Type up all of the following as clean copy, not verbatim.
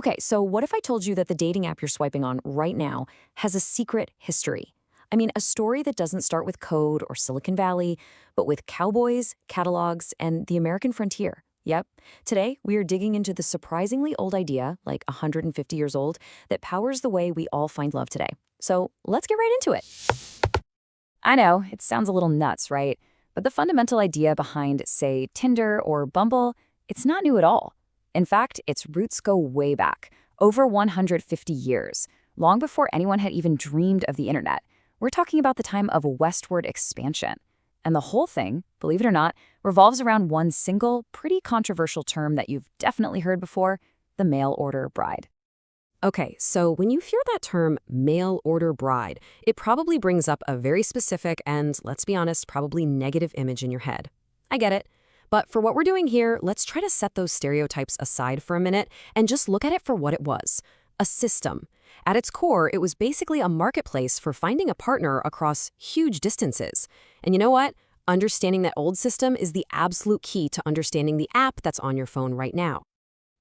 Okay, so what if I told you that the dating app you're swiping on right now has a secret history? I mean, a story that doesn't start with code or Silicon Valley, but with cowboys, catalogs, and the American frontier. Yep. Today, we are digging into the surprisingly old idea, like 150 years old, that powers the way we all find love today. So let's get right into it. I know, it sounds a little nuts, right? But the fundamental idea behind, say, Tinder or Bumble, it's not new at all. In fact, its roots go way back, over 150 years, long before anyone had even dreamed of the internet. We're talking about the time of westward expansion. And the whole thing, believe it or not, revolves around one single, pretty controversial term that you've definitely heard before, the mail order bride. Okay, so when you hear that term mail order bride, it probably brings up a very specific and, let's be honest, probably negative image in your head. I get it. But for what we're doing here, let's try to set those stereotypes aside for a minute and just look at it for what it was, a system. At its core, it was basically a marketplace for finding a partner across huge distances. And you know what? Understanding that old system is the absolute key to understanding the app that's on your phone right now.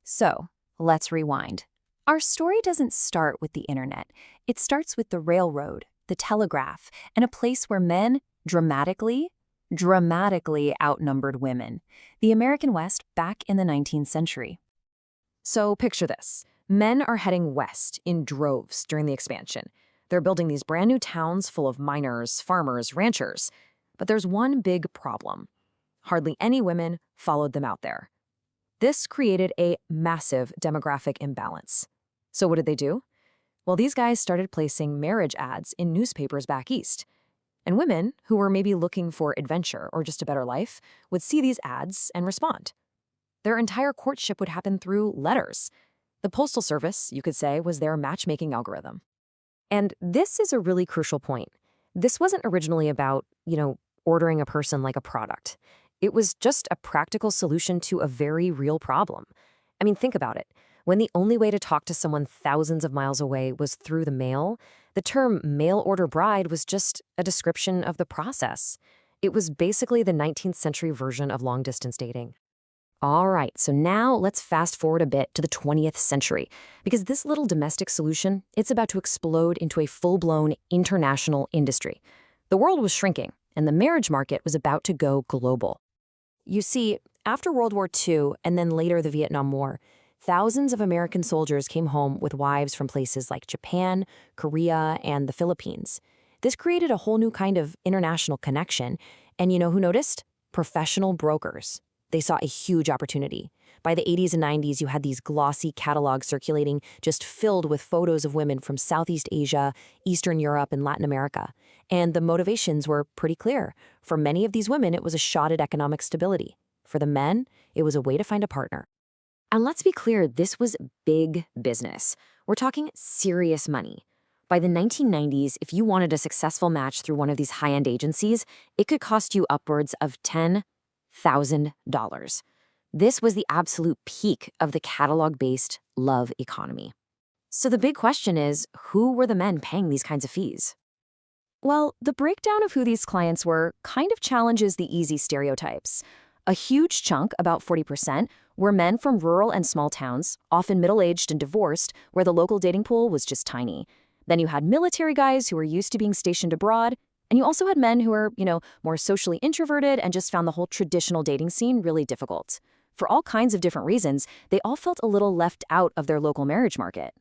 So, let's rewind. Our story doesn't start with the internet. It starts with the railroad, the telegraph, and a place where men dramatically outnumbered women. The American West back in the 19th century. So picture this. Men are heading west in droves during the expansion. They're building these brand new towns full of miners, farmers, ranchers. But there's one big problem. Hardly any women followed them out there. This created a massive demographic imbalance. So what did they do? Well, these guys started placing marriage ads in newspapers back east. And women, who were maybe looking for adventure or just a better life, would see these ads and respond. Their entire courtship would happen through letters. The Postal Service, you could say, was their matchmaking algorithm. And this is a really crucial point. This wasn't originally about, ordering a person like a product. It was just a practical solution to a very real problem. I mean, think about it. When the only way to talk to someone thousands of miles away was through the mail, the term mail order bride was just a description of the process. It was basically the 19th century version of long-distance dating. All right, so now let's fast forward a bit to the 20th century, because this little domestic solution, it's about to explode into a full-blown international industry. The world was shrinking, and the marriage market was about to go global. You see, after World War II and then later the Vietnam War, thousands of American soldiers came home with wives from places like Japan, Korea, and the Philippines. This created a whole new kind of international connection, and you know who noticed? Professional brokers. They saw a huge opportunity. By the 80s and 90s, you had these glossy catalogs circulating, just filled with photos of women from Southeast Asia, Eastern Europe, and Latin America. And the motivations were pretty clear. For many of these women, it was a shot at economic stability. For the men, it was a way to find a partner. And let's be clear, this was big business. We're talking serious money. By the 1990s, if you wanted a successful match through one of these high-end agencies, it could cost you upwards of $10,000. This was the absolute peak of the catalog-based love economy. So the big question is, who were the men paying these kinds of fees? Well, the breakdown of who these clients were kind of challenges the easy stereotypes. A huge chunk, about 40%, were men from rural and small towns, often middle-aged and divorced, where the local dating pool was just tiny. Then you had military guys who were used to being stationed abroad, and you also had men who were, more socially introverted and just found the whole traditional dating scene really difficult. For all kinds of different reasons, they all felt a little left out of their local marriage market.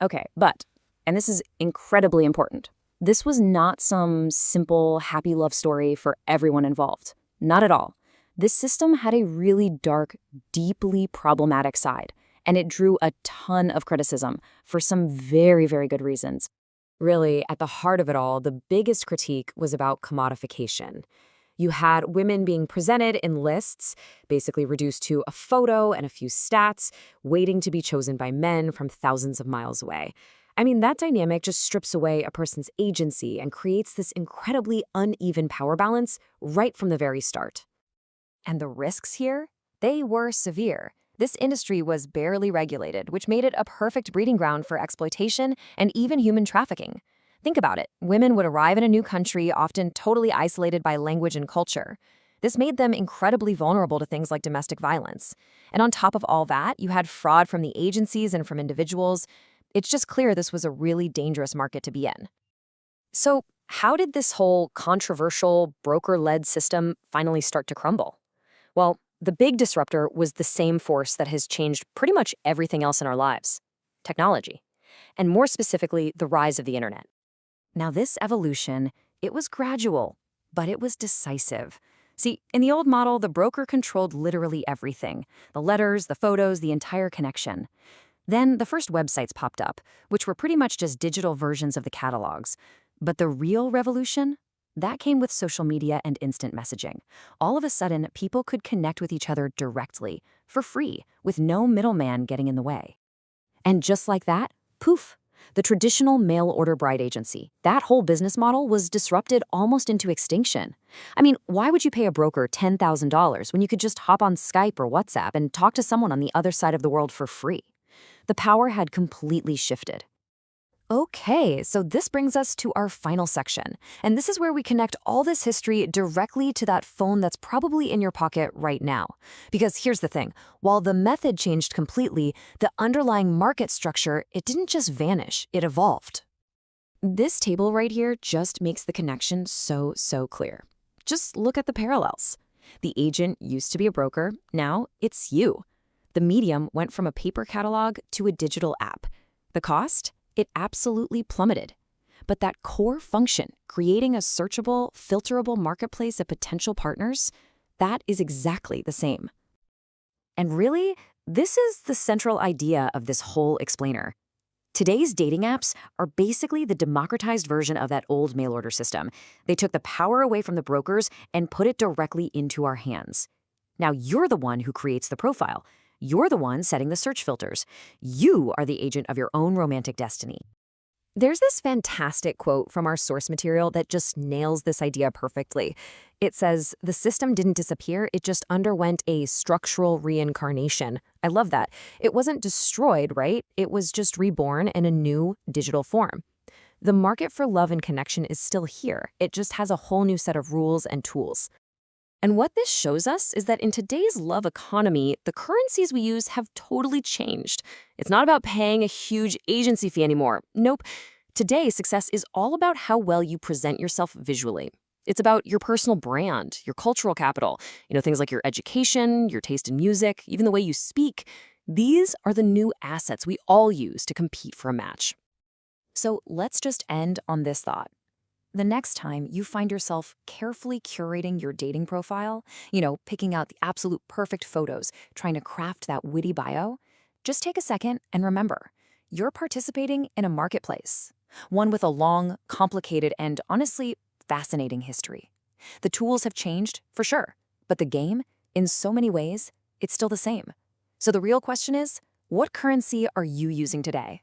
Okay, but, and this is incredibly important, this was not some simple, happy love story for everyone involved. Not at all. This system had a really dark, deeply problematic side, and it drew a ton of criticism for some very, very good reasons. Really, at the heart of it all, the biggest critique was about commodification. You had women being presented in lists, basically reduced to a photo and a few stats, waiting to be chosen by men from thousands of miles away. I mean, that dynamic just strips away a person's agency and creates this incredibly uneven power balance right from the very start. And the risks here? They were severe. This industry was barely regulated, which made it a perfect breeding ground for exploitation and even human trafficking. Think about it. Women would arrive in a new country, often totally isolated by language and culture. This made them incredibly vulnerable to things like domestic violence. And on top of all that, you had fraud from the agencies and from individuals. It's just clear this was a really dangerous market to be in. So, how did this whole controversial broker-led system finally start to crumble? Well, the big disruptor was the same force that has changed pretty much everything else in our lives: technology, and more specifically, the rise of the internet. Now, this evolution, it was gradual, but it was decisive. See, in the old model, the broker controlled literally everything: the letters, the photos, the entire connection. Then the first websites popped up, which were pretty much just digital versions of the catalogs. But the real revolution? That came with social media and instant messaging. All of a sudden, people could connect with each other directly, for free, with no middleman getting in the way. And just like that, poof, the traditional mail-order bride agency, that whole business model was disrupted almost into extinction. I mean, why would you pay a broker $10,000 when you could just hop on Skype or WhatsApp and talk to someone on the other side of the world for free? The power had completely shifted. Okay, so this brings us to our final section, and this is where we connect all this history directly to that phone that's probably in your pocket right now. Because here's the thing, while the method changed completely, the underlying market structure, it didn't just vanish, it evolved. This table right here just makes the connection so clear. Just look at the parallels. The agent used to be a broker, now it's you. The medium went from a paper catalog to a digital app. The cost? It absolutely plummeted. But that core function, creating a searchable, filterable marketplace of potential partners, that is exactly the same. And really, this is the central idea of this whole explainer. Today's dating apps are basically the democratized version of that old mail order system. They took the power away from the brokers and put it directly into our hands. Now you're the one who creates the profile. You're the one setting the search filters. You are the agent of your own romantic destiny. There's this fantastic quote from our source material that just nails this idea perfectly. It says, "The system didn't disappear, it just underwent a structural reincarnation." I love that. It wasn't destroyed, right? It was just reborn in a new digital form. The market for love and connection is still here. It just has a whole new set of rules and tools. And what this shows us is that in today's love economy, the currencies we use have totally changed. It's not about paying a huge agency fee anymore. Nope. Today, success is all about how well you present yourself visually. It's about your personal brand, your cultural capital, things like your education, your taste in music, even the way you speak. These are the new assets we all use to compete for a match. So let's just end on this thought. The next time you find yourself carefully curating your dating profile, picking out the absolute perfect photos, trying to craft that witty bio, just take a second and remember, you're participating in a marketplace, one with a long, complicated, and honestly, fascinating history. The tools have changed, for sure, but the game, in so many ways, it's still the same. So the real question is, what currency are you using today?